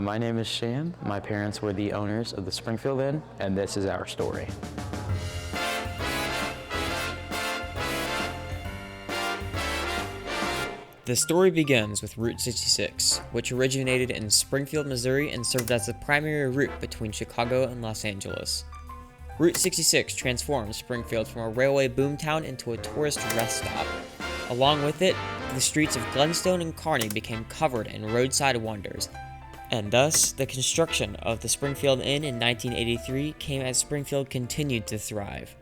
My name is Shyam. My parents were the owners of the Springfield Inn, and this is our story. The story begins with Route 66, which originated in Springfield, Missouri and served as the primary route between Chicago and Los Angeles. Route 66 transformed Springfield from a railway boomtown into a tourist rest stop. Along with it, the streets of Glenstone and Kearney became covered in roadside wonders, and thus the construction of the Springfield Inn in 1983 came as Springfield continued to thrive.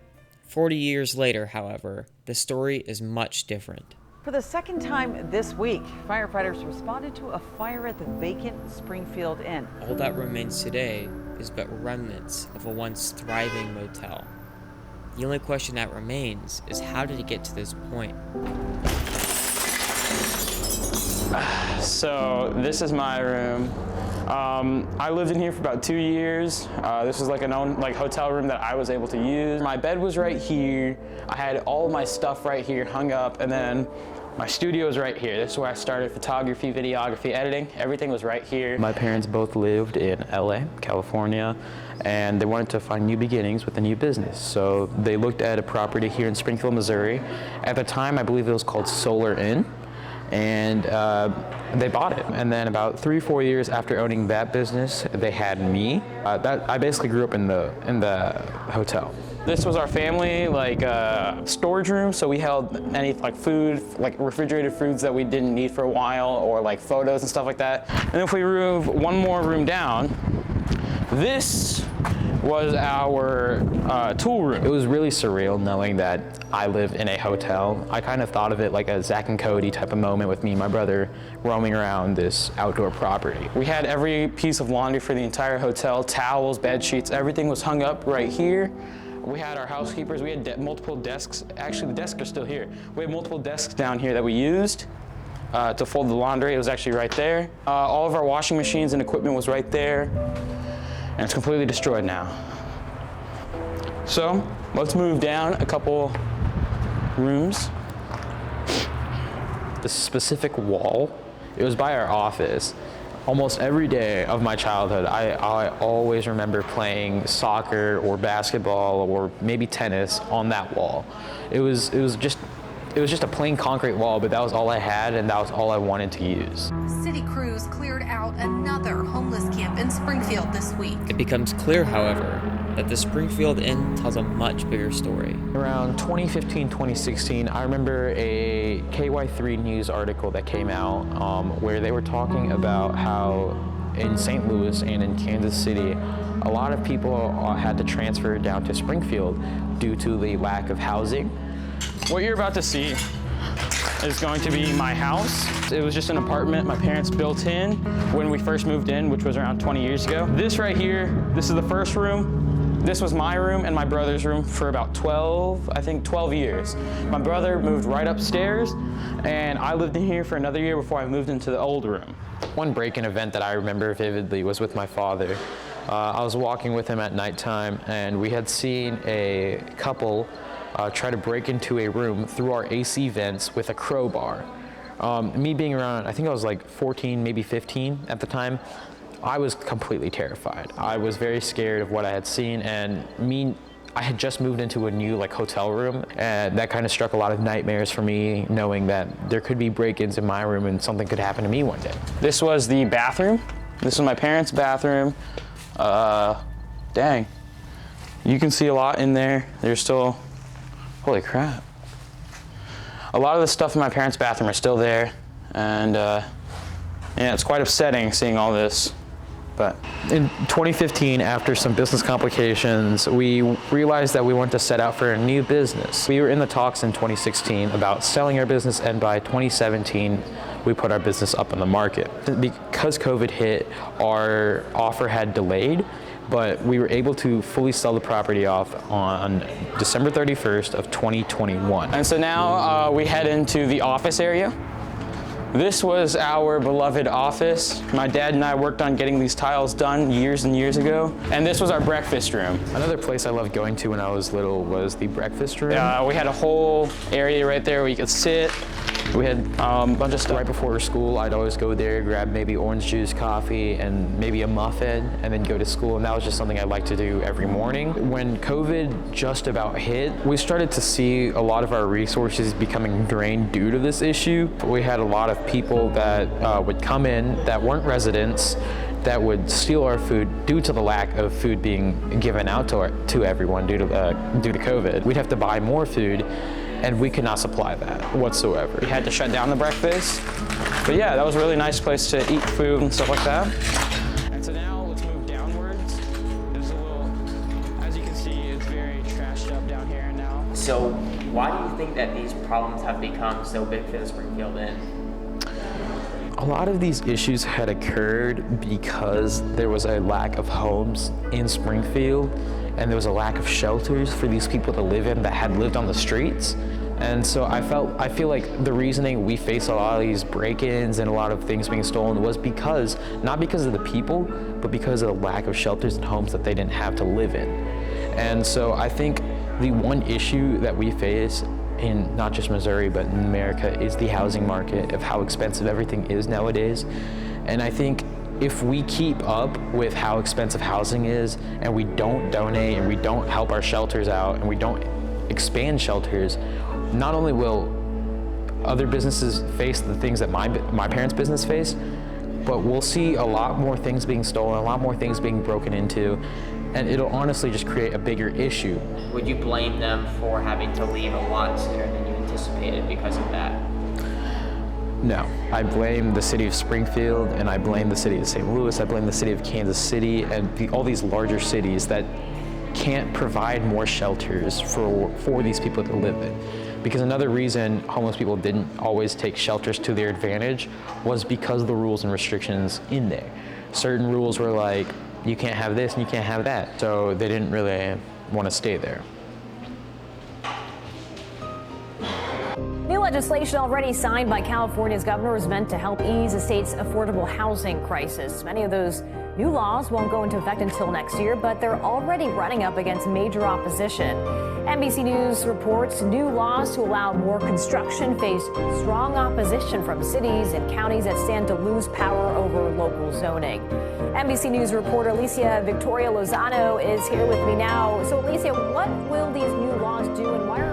40 years later, however, the story is much different. For the second time this week, firefighters responded to a fire at the vacant Springfield Inn. All that remains today is but remnants of a once thriving motel. The only question that remains is, how did it get to this point? So this is my room. I lived in here for about 2 years. This was like an own hotel room that I was able to use. My bed was right here. I had all of my stuff right here hung up, and then my studio is right here. This is where I started photography, videography, editing. Everything was right here. My parents both lived in LA, California, and they wanted to find new beginnings with a new business. So they looked at a property here in Springfield, Missouri. At the time, I believe it was called Solar Inn, and they bought it. And then about 3 or 4 years after owning that business, they had me. I basically grew up in the hotel. This was our family storage room, so we held any food, refrigerated foods that we didn't need for a while, or photos and stuff like that. And if we move one more room down, this was our tool room. It was really surreal knowing that I lived in a hotel. I kind of thought of it like a Zack and Cody type of moment with me and my brother roaming around this outdoor property. We had every piece of laundry for the entire hotel, towels, bed sheets, everything was hung up right here. We had our housekeepers, we had multiple desks. Actually, the desks are still here. We had multiple desks down here that we used to fold the laundry. It was actually right there. All of our washing machines and equipment was right there. And it's completely destroyed now. So let's move down a couple rooms. The specific wall, it was by our office. Almost every day of my childhood, I always remember playing soccer or basketball or maybe tennis on that wall. It was just a plain concrete wall, but that was all I had and that was all I wanted to use. City crews cleared out another homeless camp in Springfield this week. It becomes clear, however, that the Springfield Inn tells a much bigger story. Around 2015, 2016, I remember a KY3 news article that came out where they were talking about how in St. Louis and in Kansas City, a lot of people had to transfer down to Springfield due to the lack of housing. What you're about to see is going to be my house. It was just an apartment my parents built in when we first moved in, which was around 20 years ago. This right here, this is the first room. This was my room and my brother's room for about 12 years. My brother moved right upstairs, and I lived in here for another year before I moved into the old room. One break-in event that I remember vividly was with my father. I was walking with him at nighttime, and we had seen a couple try to break into a room through our AC vents with a crowbar. Me being around, I think I was 14, maybe 15 at the time, I was completely terrified. I was very scared of what I had seen, and I had just moved into a new hotel room, and that kind of struck a lot of nightmares for me, knowing that there could be break-ins in my room and something could happen to me one day. This was the bathroom. This was my parents' bathroom. Dang. You can see a lot in there. There's still, holy crap. A lot of the stuff in my parents' bathroom are still there, and yeah, it's quite upsetting seeing all this. But in 2015, after some business complications, we realized that we wanted to set out for a new business. We were in the talks in 2016 about selling our business, and by 2017, we put our business up on the market. Because COVID hit, our offer had delayed, but we were able to fully sell the property off on December 31st of 2021. And so now we head into the office area. This was our beloved office. My dad and I worked on getting these tiles done years and years ago. And this was our breakfast room. Another place I loved going to when I was little was the breakfast room. We had a whole area right there where you could sit, We had a bunch of stuff. Right before school, I'd always go there, grab maybe orange juice, coffee, and maybe a muffin, and then go to school. And that was just something I liked to do every morning. When COVID just about hit, we started to see a lot of our resources becoming drained due to this issue. We had a lot of people that would come in that weren't residents, that would steal our food due to the lack of food being given out to everyone due to COVID. We'd have to buy more food, and we could not supply that whatsoever. We had to shut down the breakfast. But yeah, that was a really nice place to eat food and stuff like that. And so now let's move downwards. There's a little, as you can see, it's very trashed up down here now. So why do you think that these problems have become so big for the Springfield Inn? A lot of these issues had occurred because there was a lack of homes in Springfield, and there was a lack of shelters for these people to live in that had lived on the streets. And so I feel like the reasoning we face a lot of these break-ins and a lot of things being stolen was because, not because of the people, but because of the lack of shelters and homes that they didn't have to live in. And so I think the one issue that we face in not just Missouri, but in America, is the housing market, of how expensive everything is nowadays. And I think if we keep up with how expensive housing is, and we don't donate, and we don't help our shelters out, and we don't expand shelters, not only will other businesses face the things that my parents' business faced, but we'll see a lot more things being stolen, a lot more things being broken into, and it'll honestly just create a bigger issue. Would you blame them for having to leave a lot sooner than you anticipated because of that? No, I blame the city of Springfield, and I blame the city of St. Louis, I blame the city of Kansas City, and all these larger cities that can't provide more shelters for these people to live in. Because another reason homeless people didn't always take shelters to their advantage was because of the rules and restrictions in there. Certain rules were like, you can't have this and you can't have that. So they didn't really want to stay there. New legislation already signed by California's governor is meant to help ease the state's affordable housing crisis. Many of those new laws won't go into effect until next year, but they're already running up against major opposition. NBC News reports new laws to allow more construction face strong opposition from cities and counties that stand to lose power over local zoning. NBC News reporter Alicia Victoria Lozano is here with me now. So Alicia, what will these new laws do, and why are